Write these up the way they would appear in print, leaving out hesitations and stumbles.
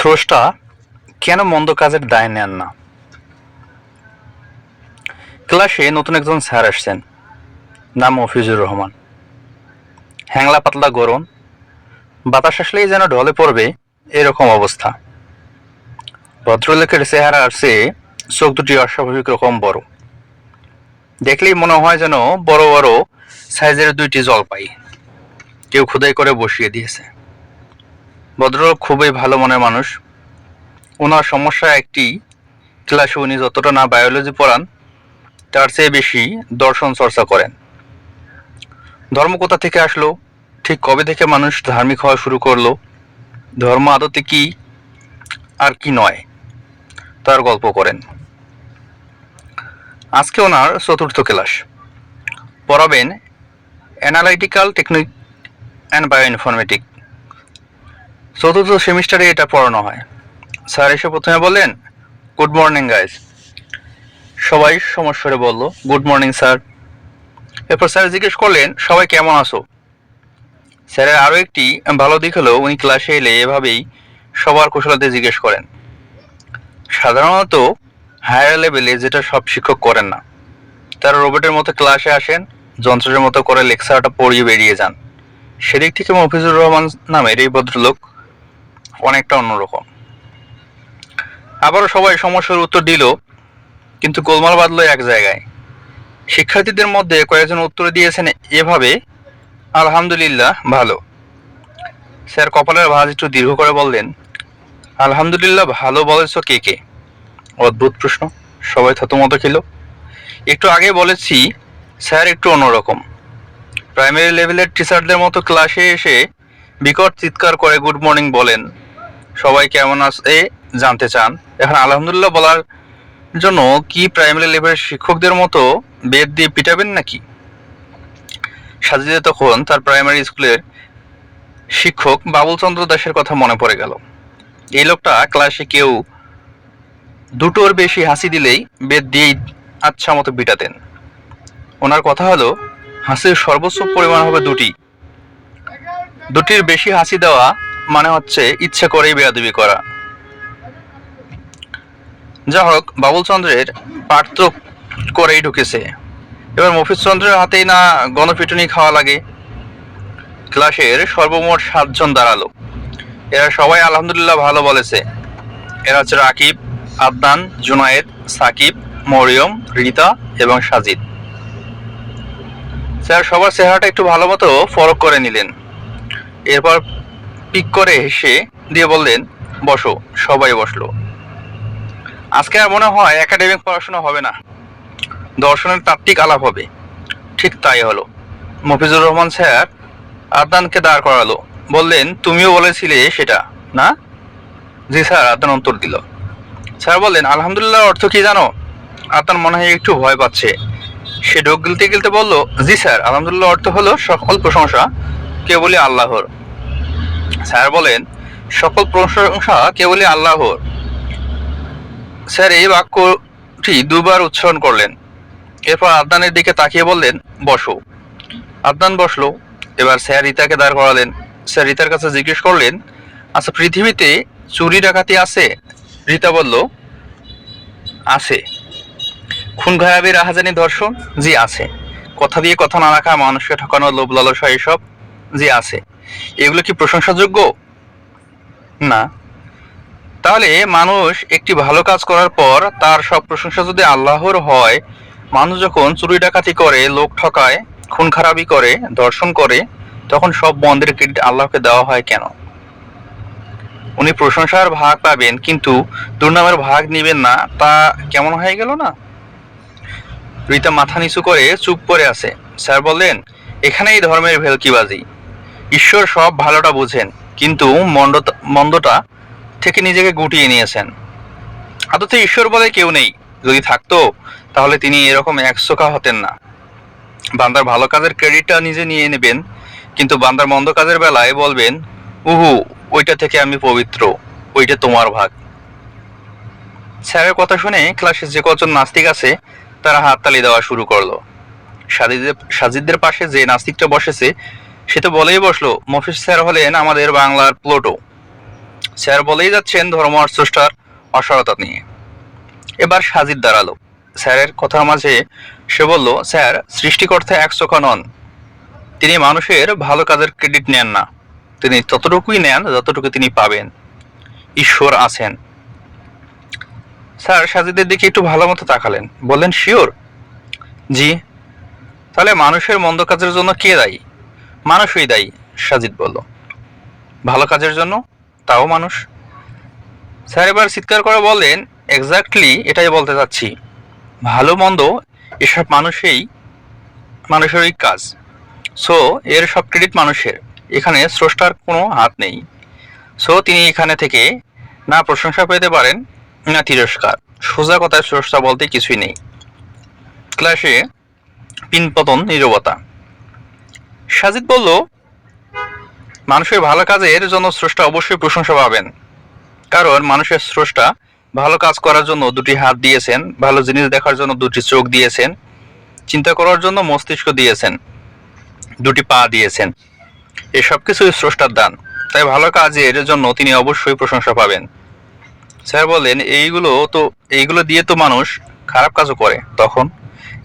স্রষ্টা কেন মন্দ কাজের দায় নেন না? ক্লাসে নতুন একজন স্যার আসছেন, নাম মফিজুর রহমান। হ্যাংলা পাতলা গরম, বাতাস আসলেই যেন ঢলে পড়বে এরকম অবস্থা। ভদ্রলোকের চেহারা আসছে, চোখ দুটি অস্বাভাবিক রকম বড়। দেখলেই মনে হয় যেন বড় বড় সাইজের দুইটি জলপাই কেউ খোদাই করে বসিয়ে দিয়েছে। ভদ্রলোক খুবই ভালো মনের মানুষ। ওনার সমস্যা একটি, ক্লাসে উনি যতটা না বায়োলজি পড়ান তার চেয়ে বেশি দর্শন চর্চা করেন। ধর্ম কোথা থেকে আসলো, ঠিক কবে থেকে মানুষ ধার্মিক হওয়া শুরু করলো, ধর্ম আদতে কি আর কি নয় তার গল্প করেন। আজকে ওনার চতুর্থ ক্লাস, পড়াবেন analytical technique and bio informatic. চতুর্থ সেমিস্টারে এটা পড়ানো হয়। স্যার এসে প্রথমে বললেন, গুড মর্নিং গাইজ। সবাই সমস্বরে বলল, গুড মর্নিং স্যার। এরপর স্যার জিজ্ঞেস করলেন, সবাই কেমন আছো? স্যারের আরও একটি ভালো দিক হলো উনি ক্লাসে এলে এভাবেই সবার কুশলাতে জিজ্ঞেস করেন। সাধারণত হায়ার লেভেলে যেটা সব শিক্ষক করেন না, তারা রোবটের মতো ক্লাসে আসেন, যন্ত্রের মতো করে লেকচারটা পড়িয়ে বেরিয়ে যান। সেদিক থেকে মফিজুর রহমান নামের এই ভদ্রলোক অনেকটা অন্যরকম। আবারও সবাই সমস্যার উত্তর দিল, কিন্তু গোলমাল বাঁধল এক জায়গায়। শিক্ষার্থীদের মধ্যে কয়েকজন উত্তর দিয়েছেন এভাবে, আলহামদুলিল্লাহ ভালো। স্যার কপালের ভাঁজ একটু দীর্ঘ করে বললেন, আলহামদুলিল্লাহ ভালো বলেছ কে কে? অদ্ভুত প্রশ্ন, সবাই থতমত খেল। একটু আগে বলেছি স্যার একটু অন্যরকম। প্রাইমারি লেভেলের টিচারদের মতো ক্লাসে এসে বিকট চিৎকার করে গুড মর্নিং বলেন, সবাই কেমন আছে জানতে চান। এখন আলহামদুলিল্লাহ বলার জন্য কি প্রাইমারি লেভেলের শিক্ষকদের মতো বেদ দিয়ে পিটাবেন নাকি? সাজিদে তখন তার প্রাইমারি স্কুলের শিক্ষক বাবুল চন্দ্র দাসের কথা মনে পড়ে গেল। এই লোকটা ক্লাসে কেউ দুটোর বেশি হাসি দিলেই বেদ দিয়েই আচ্ছা মতো পিটাতেন। ওনার কথা হলো, হাসির সর্বোচ্চ পরিমাণ হবে দুটির বেশি হাসি দেওয়া মানে হচ্ছে ইচ্ছা করেই বেয়াদবি করা। যা হোক, বাবুল চন্দ্রের পাঠ তো করেই ঢুকেছে, এবার মফিজ চন্দ্রের হাতেই না গণপিটুনি খাওয়া লাগে। ক্লাসের সর্বমোট 7 জন দাঁড়ালো। এরা সবাই আলহামদুলিল্লাহ ভালো বলেছে। এরা হচ্ছে রাকিব, আদনান, জুনায়েদ, সাকিব, মরিয়ম, রিতা এবং সাজিদ। স্যার সবার চেহারাটা একটু ভালো মতো ফরক করে নিলেন। এরপর পিক করে হেসে দিয়ে বললেন, বসো। সবাই বসলো। আজকে আর মনে হয় একাডেমিক পড়াশোনা হবে না, দর্শনের তাত্ত্বিক আলাপ হবে। ঠিক তাই হলো। মফিজুর রহমান স্যার আদনানকে দাঁড় করালো, বললেন, তুমিও বলেছিলে সেটা না? জি স্যার, আদনান উত্তর দিল। স্যার বললেন, আলহামদুলিল্লাহ অর্থ কি জানো? আদনান মনে হয় একটু ভয় পাচ্ছে। সে ঢোক গিলতে গিলতে বলল, জি স্যার, আলহামদুলিল্লাহ অর্থ হলো সকল প্রশংসা কেবলই আল্লাহর। স্যার বলেন, সকল প্রশংসা কেবলই আল্লাহর। স্যার এই বাক্যটি দুবার উচ্চারণ করলেন। এরপর আদনানের দিকে তাকিয়ে বললেন, বসো। আদনান বসলো। এবার স্যার রিতাকে দাঁড় করালেন। স্যার রিতার কাছে জিজ্ঞেস করলেন, আচ্ছা পৃথিবীতে চুরি ডাকাতি আছে? রিতা বলল, আছে। খুন খারাপি রাহাজানি ধর্ষণ? জি আছে। কথা দিয়ে কথা না রাখা, মানুষকে ঠকানো, লোভ লালসা, এসব? জি আছে। এগুলো কি প্রশংসাযোগ্য? না। তাহলে মানুষ একটি ভালো কাজ করার পর তার সব প্রশংসা যদি আল্লাহর হয়, মানুষ যখন চুরি ডাকাতি করে, লোক ঠকায়, খুন খারাপি করে, ধর্ষণ করে, তখন সব বন্ধের ক্রেডিট আল্লাহকে দেওয়া হয় কেন? উনি প্রশংসার ভাগ পাবেন কিন্তু দুর্নামের ভাগ নিবেন না, তা কেমন হয়ে গেল না? রীতা মাথা নিচু করে চুপ করে আছে। স্যার বললেন, এখানেই ধর্মের ভেলকিবাজি। ঈশ্বর সব ভালোটা বুঝেন, কিন্তু মন্দটা থেকে নিজেকে গুটিয়ে নিয়েছেন। আদতে ঈশ্বর বলে কেউ নেই। যদি থাকতো তাহলে তিনি এরকম একচোখা হতেন না। বান্দার ভালো কাজের ক্রেডিটটা নিজে নিয়ে নেবেন, কিন্তু বান্দার মন্দ কাজের বেলায় বলবেন, উহু, ওইটা থেকে আমি পবিত্র, ওইটা তোমার ভাগ। স্যারের কথা শুনে ক্লাসে যে কজন নাস্তিক আছে তারা হাততালি দেওয়া শুরু করলো। সাজিদদের পাশে যে নাস্তিকটা বসেছে সে তো বলেই বসলো, মফিজ স্যার হলেন আমাদের বাংলার প্লুটো। স্যার বলেই যাচ্ছেন ধর্ম আর স্রষ্টার অসারতা নিয়ে। এবার সাজিদ দাঁড়ালো স্যারের কথার মাঝে। সে বলল, স্যার, সৃষ্টিকর্তা একচোখা নন। তিনি মানুষের ভালো কাজের ক্রেডিট নেন না। তিনি ততটুকুই নেন যতটুকু তিনি পাবেন। ঈশ্বর আছেন। স্যার সাজিদের দিকে একটু ভালো মতো তাকালেন, বললেন, শিওর? জি। তাহলে মানুষের মন্দ কাজের জন্য কে দায়ী? মানুষই দায়ী, সাজিদ বলল। ভালো কাজের জন্য? তাও মানুষ। স্যার এবার চিৎকার করে বললেন, এক্স্যাক্টলি এটাই বলতে চাচ্ছি। ভালো মন্দ এসব মানুষেরই কাজ। সো এর সব ক্রেডিট মানুষের। এখানে স্রষ্টার কোনো হাত নেই। সো তিনি এখানে থেকে না প্রশংসা পেতে পারেন না তিরস্কার। সোজা কথায় স্রষ্টা বলতে কিছুই নেই। ক্লাসে পিনপতন নীরবতা। সাজিদ বলল, মানুষের ভালো কাজের জন্য স্রষ্টা অবশ্যই প্রশংসা পাবেন। কারণ মানুষের স্রষ্টা ভালো কাজ করার জন্য দুটি হাত দিয়েছেন, ভালো জিনিস দেখার জন্য দুটি চোখ দিয়েছেন, চিন্তা করার জন্য মস্তিষ্ক দিয়েছেন, দুটি পা দিয়েছেন। এই সব কিছুই স্রষ্টার দান। তাই ভালো কাজের জন্য তিনি অবশ্যই প্রশংসা পাবেন। স্যার বললেন, এইগুলো দিয়ে তো মানুষ খারাপ কাজও করে। তখন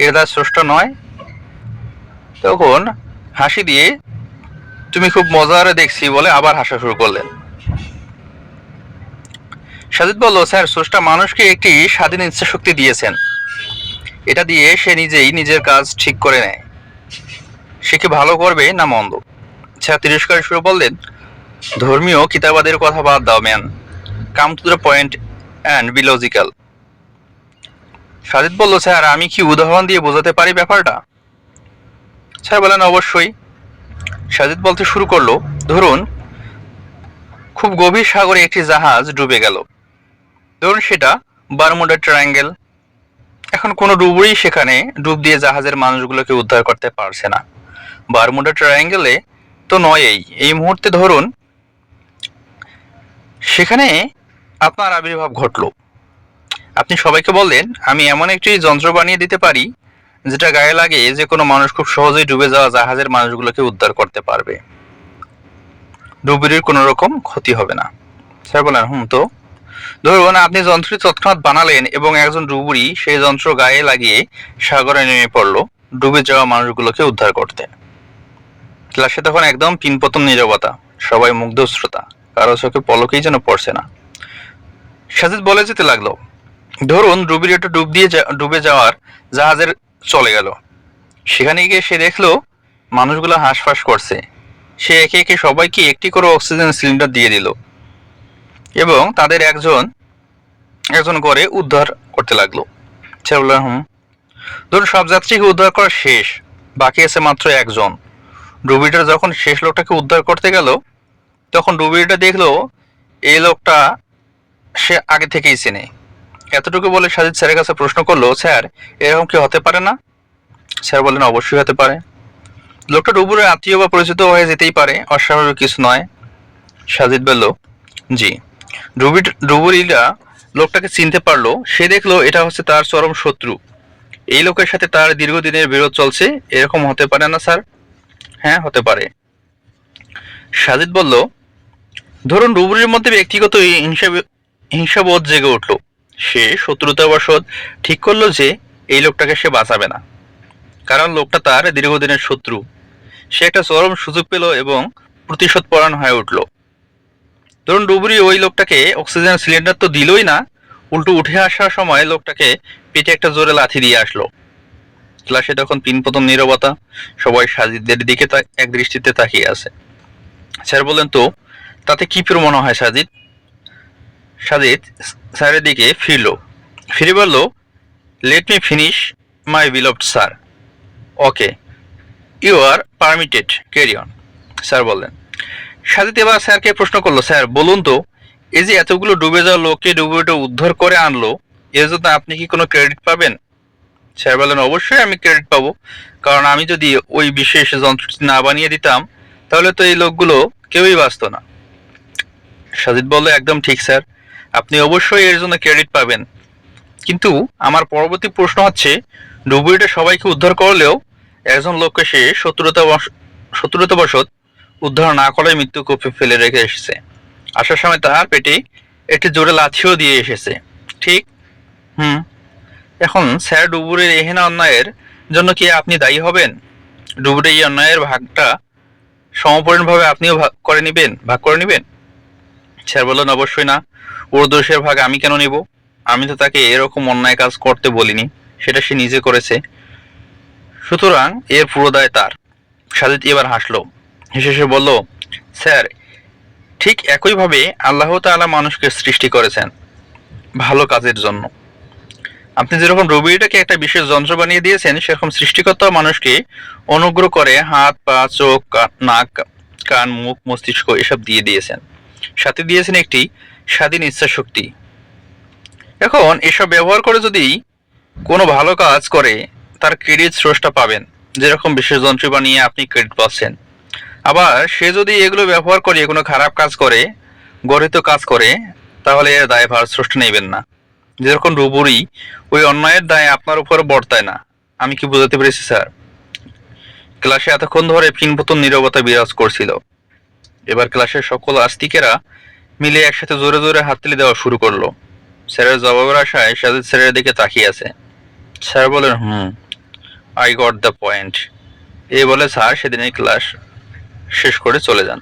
এর দ্বারা স্রষ্টা নয়? তখন হাসি দিয়ে, তুমি খুব মজার দেখছি বলে আবার হাসা শুরু করলেন। সাজিদ বলল, স্যার, স্রষ্টা মানুষকে একটি স্বাধীন ইচ্ছা শক্তি দিয়েছেন। এটা দিয়ে সে নিজেই নিজের কাজ ঠিক করে নেয়, সে কি ভালো করবে না মন্দ। স্যার তিরস্কার সুরে বললেন, ধর্মীয় কিতাবাদের কথা বাদ দাও man, come to the point and be logical. Sajid বলল, স্যার, আমি কি উদাহরণ দিয়ে বোঝাতে পারি ব্যাপারটা? স্যার বলেন, অবশ্যই। সাজিদ বলতে শুরু করলো, ধরুন খুব গভীর সাগরে একটি জাহাজ ডুবে গেল। ধরুন সেটা বারমুডা ট্রায়াঙ্গেল। এখন কোনো ডুবুরি সেখানে ডুব দিয়ে জাহাজের মানুষগুলোকে উদ্ধার করতে পারছে না। বারমুডা ট্রায়াঙ্গেলে তো নয়ই। এই মুহূর্তে ধরুন সেখানে আপনার আবির্ভাব ঘটলো। আপনি সবাইকে বললেন, আমি এমন একটি যন্ত্র বানিয়ে দিতে পারি যেটা গায়ে লাগে যে কোনো মানুষ খুব সহজেই ডুবে যাওয়া জাহাজের মানুষগুলোকে উদ্ধার করতে পারবে, ডুবুরির কোনো রকম ক্ষতি হবে না। স্যার বলেন, তো ধরুন আপনি যন্ত্রটি তৎক্ষণাৎ বানালেন এবং একজন ডুবুরি সেই যন্ত্র গায়ে লাগিয়ে সাগরে নেমে পড়লো ডুবে যাওয়া মানুষগুলোকে উদ্ধার করতে। ক্লাসে তখন একদম পিনপতন নীরবতা, সবাই মুগ্ধ শ্রোতা, কারো চোখে পলকেই যেন পড়ছে না। সাজিদ বলে যেতে লাগলো, ধরুন ডুবুরিটা ডুবে যাওয়ার জাহাজের চলে গেল। সেখানে গিয়ে সে দেখলো মানুষগুলো হাঁসফাঁস করছে। সে একে একে সবাইকে একটি করে অক্সিজেন সিলিন্ডার দিয়ে দিল এবং তাদের একজন একজন করে উদ্ধার করতে লাগলো। ধরুন সব যাত্রীকে উদ্ধার করা শেষ, বাকি আছে মাত্র একজন। ডুবুরিটা যখন শেষ লোকটাকে উদ্ধার করতে গেল তখন ডুবুরিটা দেখলো এই লোকটা সে আগে থেকেই চেনে। এতটুকু বলে সাজিদ স্যারের কাছে প্রশ্ন করলো, স্যার, এরকম কি হতে পারে না? স্যার বললেন, অবশ্যই হতে পারে। লোকটা ডুবুরির আত্মীয় বা পরিচিত হয়ে যেতেই পারে, অস্বাভাবিক কিছু নয়। সাজিদ বলল, জি। ডুবুরিরা লোকটাকে চিনতে পারলো। সে দেখলো এটা হচ্ছে তার চরম শত্রু। এই লোকের সাথে তার দীর্ঘদিনের বিরোধ চলছে। এরকম হতে পারে না স্যার? হ্যাঁ, হতে পারে। সাজিদ বলল, ধরুন ডুবুরির মধ্যে ব্যক্তিগত হিংসাবোধ জেগে উঠলো। সে শত্রুতাবশত ঠিক করলো যে এই লোকটাকে সে বাঁচাবে না, কারণ লোকটা তার দীর্ঘদিনের শত্রু। সে একটা চরম সুযোগ পেল এবং প্রতিশোধ পরায়ণ হয়ে উঠলো। ধরুন ডুবুরি ওই লোকটাকে অক্সিজেন সিলিন্ডার তো দিলই না, উল্টো উঠে আসার সময় লোকটাকে পেটে একটা জোরে লাথি দিয়ে আসলো। ক্লাসে তখন পিনপতন নীরবতা, সবাই সাজিদের দিকে এক দৃষ্টিতে তাকিয়ে আছে। স্যার বললেন, তো তাতে কি মনে হয় সাজিদ? সাজিদ স্যারের দিকে ফিরে বলল, let me finish my beloved sir. Okay, you are permitted, carry on. Sir বললেন। সাজিদ এবার স্যারকে প্রশ্ন করলো, স্যার বলুন তো, এই যে এতগুলো ডুবে যাওয়া লোককে ডুবুরিটা উদ্ধার করে আনলো, এর জন্য আপনি কি কোনো ক্রেডিট পাবেন? স্যার বললেন, অবশ্যই আমি ক্রেডিট পাবো, কারণ আমি যদি ওই বিশেষ যন্ত্রটি না বানিয়ে দিতাম তাহলে তো এই লোকগুলো কেউই বাঁচত না। সাজিদ বলল, একদম ঠিক স্যার, আপনি অবশ্যই এর জন্য ক্রেডিট পাবেন। কিন্তু আমার পরবর্তী প্রশ্ন হচ্ছে, ডুবুরিটা সবাইকে উদ্ধার করলেও একজন লোককে সে শত্রুতাবশত উদ্ধার না করে মৃত্যু কোপে ফেলে রেখে এসেছে। আসার সময় তার পেটে একটি জোরে লাথিও দিয়ে এসেছে। ঠিক? হুম। এখন স্যার ডুবুরের এহেন অন্যায়ের জন্য কি আপনি দায়ী হবেন? ডুবুরের এই অন্যায়ের ভাগটা সমপরিমাণভাবে আপনিও ভাগ করে নিবেন? স্যার বললেন, অবশ্যই না। ওর দোষের ভাগ আমি কেন নিব? আমি তো তাকে এরকম অন্যায় কাজ করতে বলিনি, সেটা সে নিজে করেছে, সুতরাং এর পুরো দায় তার। সাজিদ এবার হাসলো, হেসে সে বলল, স্যার, ঠিক একইভাবে আল্লাহ তাআলা মানুষকে সৃষ্টি করেছেন ভালো কাজের জন্য। আপনি যেরকম রবিটাকে একটা বিশেষ যন্ত্র বানিয়ে দিয়েছেন, সেরকম সৃষ্টিকর্তাও মানুষকে অনুগ্রহ করে হাত, পা, চোখ, নাক, কান, মুখ, মস্তিষ্ক এসব দিয়ে দিয়েছেন। সাথে দিয়েছেন একটি স্বাধীন ইচ্ছা শক্তি। এখন এসব ব্যবহার করে যদি কোনো ভালো কাজ করে, তার ক্রেডিট স্রষ্টা পাবেন, যেরকম বিশেষ যন্ত্র বানিয়ে আপনি ক্রেডিট পাচ্ছেন। আবার সে যদি এগুলো ব্যবহার করে কোনো খারাপ কাজ করে, গর্হিত কাজ করে, তাহলে এর দায়ভার স্রষ্টা নেবেন না। যেরকম ডুবুরি, ওই অন্যায়ের দায় আপনার উপর বর্তায় না। আমি কি বোঝাতে পেরেছি স্যার? ক্লাসে এতক্ষণ ধরে পিনপতন নীরবতা বিরাজ করছিল। এবার ক্লাসের সকল আস্তিকেরা মিলে একসাথে জোরে জোরে হাততালি দেওয়া শুরু করলো। স্যারের জবাবের আশায় সাজিদ স্যারের দিকে তাকিয়ে আছে। স্যার বলেন, আই গট দ্য পয়েন্ট। এই বলে স্যার সেদিনের ক্লাস শেষ করে চলে যান।